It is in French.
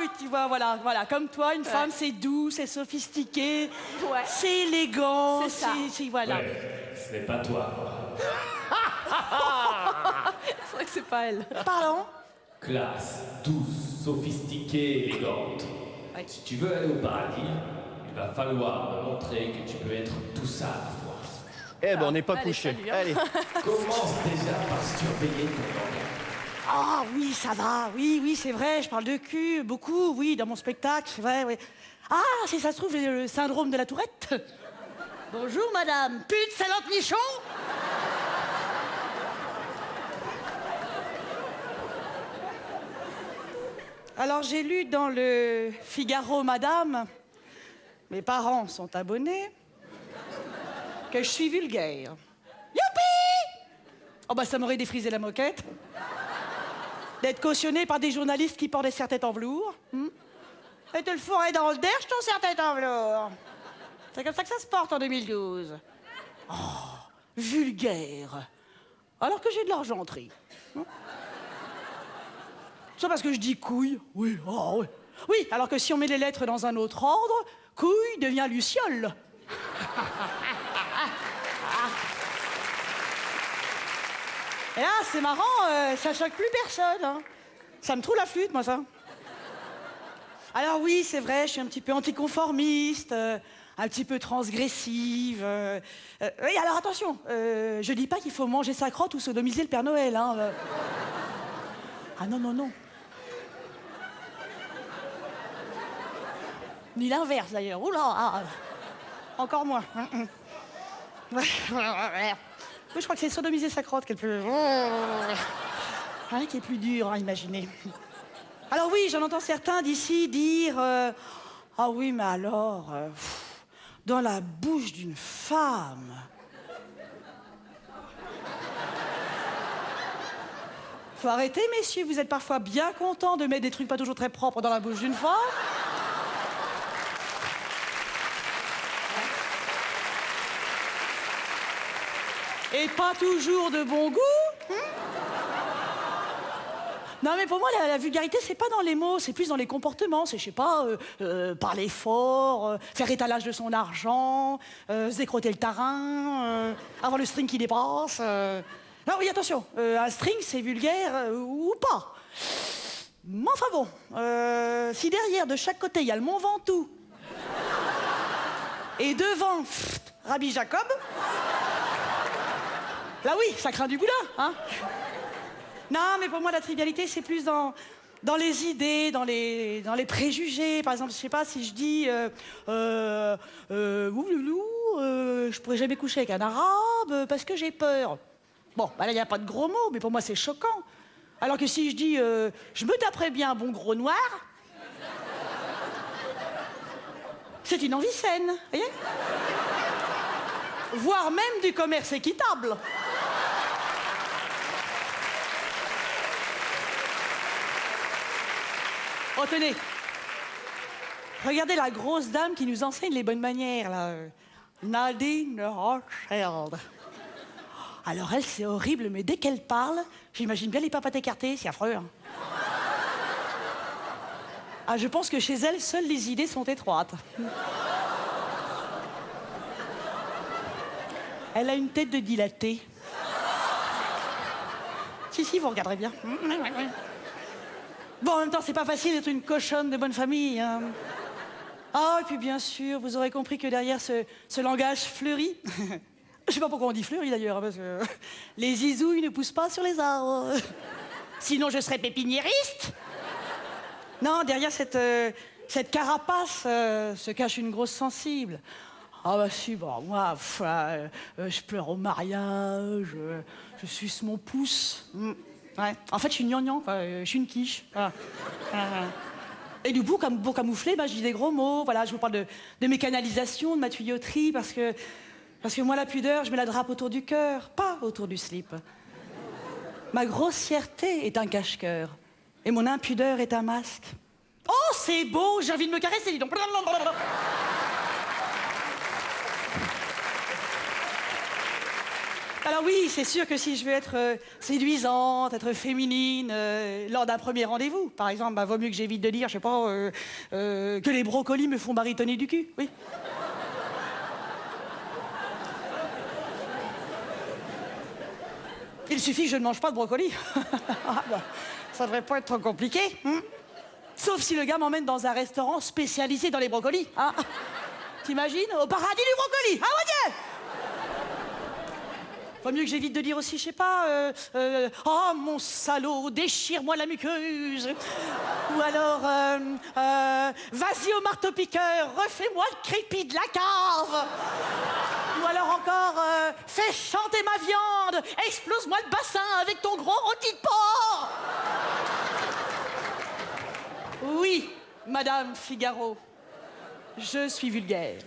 puis tu vois, voilà, comme toi, une femme, c'est doux, c'est sophistiqué, c'est élégant, C'est ça. voilà. Ouais, ce n'est pas toi. C'est vrai que c'est pas elle. Pardon? Classe, douce, sophistiquée, élégante. Ouais. Si tu veux aller au paradis, il va falloir me montrer que tu peux être tout ça à la fois. Eh ben, on n'est pas Allez, couché. salut, hein. Allez. Commence déjà par surveiller ton langage. Ah oui, ça va, oui, c'est vrai, je parle de cul, beaucoup, oui, dans mon spectacle, c'est vrai, oui. Ah, si ça se trouve, j'ai le syndrome de la tourette. Bonjour, madame. Pute, salope, nichon. Alors, j'ai lu dans le Figaro, madame, mes parents sont abonnés, que je suis vulgaire. Youpi! Oh bah, ça m'aurait défrisé la moquette. D'être cautionné par des journalistes qui portent des serre-têtes en velours. Et te le fourrer dans le derche, ton serre-tête en velours. C'est comme ça que ça se porte en 2012. Oh, vulgaire. Alors que j'ai de l'argenterie. Ça parce que je dis couille. Oui, oh, oui. Oui, alors que si on met les lettres dans un autre ordre, couille devient luciole. Et là, c'est marrant, ça choque plus personne. Hein. Ça me trouve la flûte, moi, ça. Alors oui, c'est vrai, je suis un petit peu anticonformiste, un petit peu transgressive. Oui, alors attention, je dis pas qu'il faut manger sa crotte ou sodomiser le Père Noël. Hein, Ah non, non, non. Ni l'inverse, d'ailleurs. Oula, encore moins. Oui, je crois que c'est sodomiser sa crotte qui est le plus... qui est plus dur à imaginer. Alors oui, j'en entends certains d'ici dire... Ah oui, mais alors... dans la bouche d'une femme... Faut arrêter, messieurs, vous êtes parfois bien contents de mettre des trucs pas toujours très propres dans la bouche d'une femme. Et pas toujours de bon goût. Non, mais pour moi, la vulgarité, c'est pas dans les mots, c'est plus dans les comportements. C'est, je sais pas, parler fort, faire étalage de son argent, se décrotter le tarin, avoir le string qui dépasse. Non, oui, attention, un string, c'est vulgaire ou pas. Mais enfin bon, si derrière, de chaque côté, il y a le Mont Ventoux, et devant, Rabbi Jacob, là oui, ça craint du boudin, hein. Non, mais pour moi, la trivialité, c'est plus dans les idées, dans les préjugés. Par exemple, je sais pas, si je dis ouloulou, je pourrais jamais coucher avec un arabe parce que j'ai peur. Bon, bah là, il n'y a pas de gros mots, mais pour moi, c'est choquant. Alors que si je dis je me taperais bien un bon gros noir, c'est une envie saine, vous voyez? Voire même du commerce équitable. Oh, tenez. Regardez la grosse dame qui nous enseigne les bonnes manières, là. Nadine Rothschild. Alors elle, c'est horrible, mais dès qu'elle parle, j'imagine bien les papates écartées, c'est affreux. Hein. Ah, je pense que chez elle, seules les idées sont étroites. Elle a une tête de dilatée. Si, vous regarderez bien. Bon, en même temps, c'est pas facile d'être une cochonne de bonne famille. Hein. Ah, et puis bien sûr, vous aurez compris que derrière ce langage fleuri... Je sais pas pourquoi on dit fleuri d'ailleurs, parce que les zizouilles ne poussent pas sur les arbres. Sinon, je serais pépiniériste. Non, derrière cette carapace se cache une grosse sensible. Ah bah si, bon, moi, je pleure au mariage, je suce mon pouce. Ouais. En fait, je suis gnangnan, quoi. Je suis une quiche. Voilà. Et du coup, pour camoufler, bah, je dis des gros mots. Voilà, je vous parle de mes canalisations, de ma tuyauterie, parce que moi, la pudeur, je mets la drape autour du cœur, pas autour du slip. Ma grossièreté est un cache-cœur, et mon impudeur est un masque. Oh, c'est beau, j'ai envie de me caresser, dis donc. Alors oui, c'est sûr que si je veux être séduisante, être féminine, lors d'un premier rendez-vous, par exemple, bah, vaut mieux que j'évite de dire, je sais pas, que les brocolis me font barytonner du cul, oui. Il suffit que je ne mange pas de brocoli. Ah, bah, ça devrait pas être trop compliqué. Sauf si le gars m'emmène dans un restaurant spécialisé dans les brocolis. Hein. T'imagines? Au paradis du brocoli. Ah mon Dieu! Vaut mieux que j'évite de dire aussi, je sais pas, oh mon salaud, déchire-moi la muqueuse. Ou alors, vas-y au marteau-piqueur, refais-moi le crépi de la cave. Ou alors encore, fais chanter ma viande, explose-moi le bassin avec ton gros rôti de porc. Oui, Madame Figaro, je suis vulgaire.